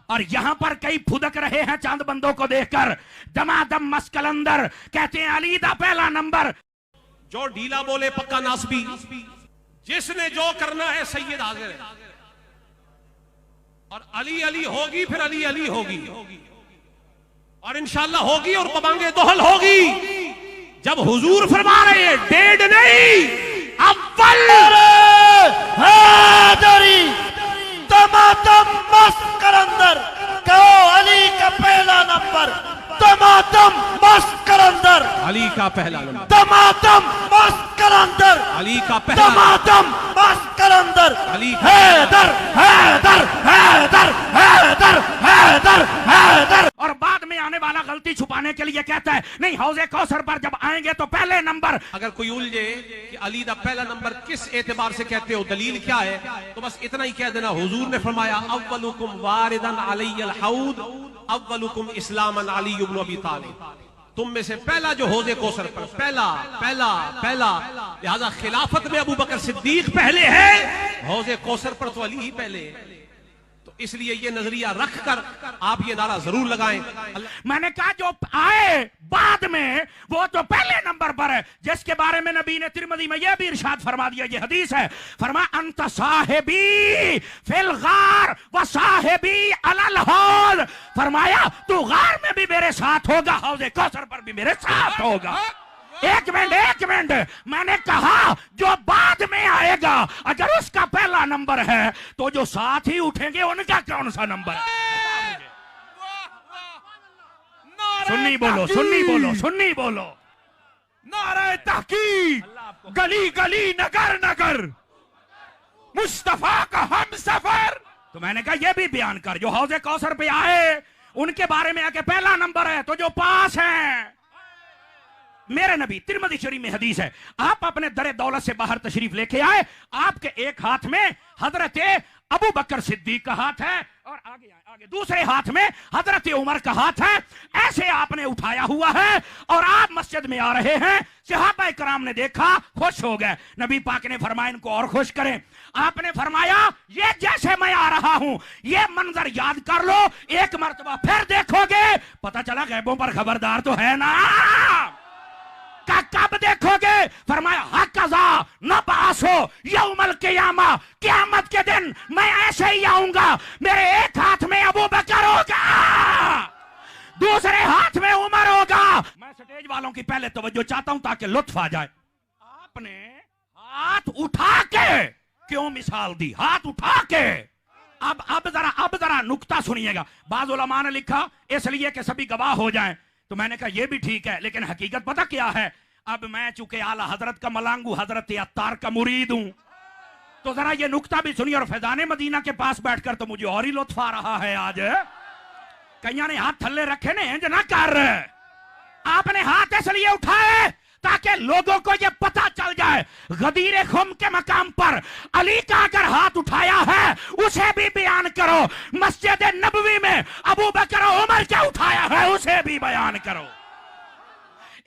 और यहां पर कई फुदक रहे हैं चांद बंदों को देखकर, दमादम मस्कलंदर कहते हैं अली दा पहला नंबर। जो ढीला बोले पक्का नासबी, जिसने जो करना है सैयद हाजिर है। और अली अली होगी, फिर अली अली होगी, और इंशाअल्लाह होगी, और पबांगे दोहल होगी। जब हुजूर फरमा रहे हैं डेढ़ नहीं अव्वल हैदरी तमातम मस्कलंदर, कहो अली का पहला नंबर, तमातम मस्कलंदर, अली का पहला नंबर, तमातम मस्कलंदर, अली का पहला, तमातम मस्कलंदर, अली हैदर हैदर हैदर हैदर हैदर हैदर। और बाद में आने वाला गलती छुपाने के लिए कहता है नहीं, हौज़े कौसर पर जब आएंगे तो पहले नंबर। अगर कोई उलझे कि अली दा पहला नंबर किस एतबार से कहते हो, दलील क्या है, तो बस इतना ही कह देना, हुजूर ने फरमाया अव्वलुकुम वारिदन अलैयल हौद अव्वलुकुम इस्लामन अली इब्न अबी तालिब। तुम में से पहला जो हौज़े कौसर पर पहला पहला पहला, लिहाजा खिलाफत में अबू बकर सिद्दीक पहले है, हौज़े कौसर पर तो अली ही पहले है। तो इसलिए ये नजरिया रखकर आप ये नारा जरूर लगाएं। मैंने कहा जो आए बाद में वो तो पहले नंबर पर है, जिसके बारे में नबी ने तिरमिज़ी में यह भी इरशाद फरमा दिया, ये हदीस है, फरमा अंत साहिबी फिल गार व साहिबी अलल हौज़। फरमाया तू गार में भी मेरे साथ होगा, हौज़े कौसर पर भी मेरे साथ होगा। एक मिनट, मैंने कहा जो बाद में आएगा अगर उसका पहला नंबर है तो जो साथ ही उठेंगे उनका कौन सा नंबर है? सुन्नी बोलो, सुन्नी बोलो, सुन्नी बोलो। नारे तहकीक, गली गली नगर नगर मुस्तफा का हम सफर। तो मैंने कहा यह भी बयान कर, जो हौज़े कौसर पे आए उनके बारे में आके पहला नंबर है, तो जो पास है मेरे नबी, तिरमिज़ी शरीफ में हदीस है, आप अपने दरे दौलत से बाहर तशरीफ लेके आए, आपके एक हाथ में हजरत अबू बकर सिद्दीक का हाथ है और आगे दूसरे हाथ में हजरत उमर का हाथ है, ऐसे आपने उठाया हुआ है और आप मस्जिद में आ रहे हैं। सहाबा कराम ने देखा, खुश हो गए। नबी पाक ने फरमाया इनको और खुश करें। आपने फरमाया ये जैसे मैं आ रहा हूं ये मंजर याद कर लो, एक मर्तबा फिर देखोगे, पता चला गैबों पर खबरदार तो है ना। कब देखोगे? फरमाया हक़ज़ा नबासो यौमल क़ियामा, क़यामत के दिन मैं ऐसे ही आऊंगा, मेरे एक हाथ में अबू बकर होगा, दूसरे हाथ में उमर होगा। मैं स्टेज वालों की पहले तवज्जो चाहता हूं ताकि लुत्फ आ जाए। आपने हाथ उठा के क्यों मिसाल दी? हाथ उठा के। अब जरा नुक्ता सुनिएगा। बाज़ उलमा ने लिखा इसलिए कि सभी गवाह हो जाएं, तो मैंने कहा यह भी ठीक है, लेकिन हकीकत पता क्या है, अब मैं चूंकि आला हजरत का मलांगू, हजरत अत्तार का मुरीद हूं, तो जरा ये नुक्ता भी सुनिए। और फैजाने मदीना के पास बैठकर तो मुझे और ही लुत्फ आ रहा है। आज कईया ने हाथ थल्ले रखे ने इंज ना कर, आपने हाथ इसलिए उठाए ताकि लोगों को यह पता चल जाए गदीर खुम के मकाम पर अली का अगर हाथ उठाया है उसे भी बयान करो, मस्जिद नबवी में अबू बकर उमर क्या उठाया है उसे भी बयान करो।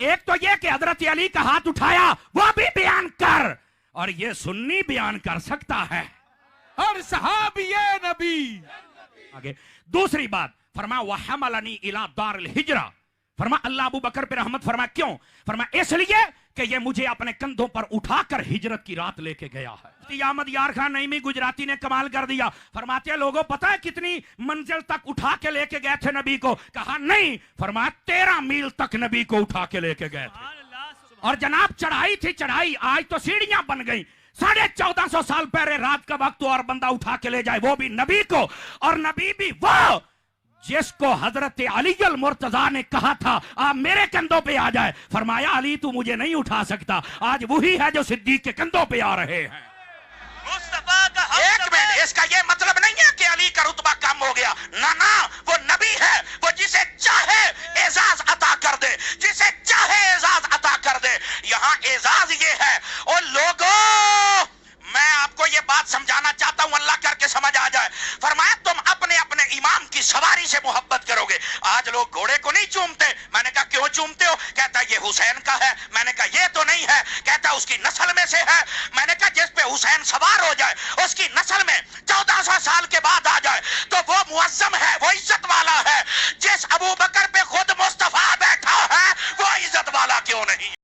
एक तो यह कि हजरत अली का हाथ उठाया वो भी बयान कर, और ये सुन्नी बयान कर सकता है हर सहाबी नबी। आगे दूसरी बात, फरमा वहमलनी इला दारिल हिजरा, फरमा अल्लाह अबू बकर पे रहमत फरमा, क्यों? फरमा इसलिए कि ये मुझे अपने कंधों पर उठाकर हिजरत की रात लेके गया है। अहमद यार खान नईमी गुजराती ने कमाल कर दिया, फरमाते लोगों पता है कितनी मंजिल तक उठा के लेके गए थे नबी को? कहा नहीं, फरमाया 13 मील तक नबी को उठा के लेके गए थे। और जनाब चढ़ाई थी चढ़ाई, आज तो सीढ़ियां बन गई। 1450 साल पहले रात का वक्त और बंदा उठा के ले जाए, वो भी नबी को, और नबी भी वो जिसको हजरत अली अल मुर्तजा ने कहा था आप मेरे कंधों पे आ जाए। फरमाया अली तू मुझे नहीं उठा सकता, आज वही है जो सिद्दीक के कंधों पे आ रहे हैं। एक मिनट, इसका ये मतलब नहीं है कि अली का रुतबा कम हो गया, ना ना, वो नबी है, वो जिसे चाहे एजाज अता कर दे, जिसे चाहे एजाज अता कर दे। यहाँ एजाज ये है, और लोगों मैं आपको ये बात समझाना चाहता हूं, अल्लाह करके समझ आ जाए। फरमाया तुम अपने अपने इमाम की सवारी से मोहब्बत करोगे। आज लोग घोड़े को नहीं चूमते। मैंने कहा क्यों चूमते हो? कहता ये हुसैन का है। मैंने कहा ये तो नहीं है। कहता उसकी नस्ल में से है। मैंने कहा जिस पे हुसैन सवार हो जाए, उसकी नस्ल में 1400 साल के बाद आ जाए तो वो मुअज्जम है, वो नहीं।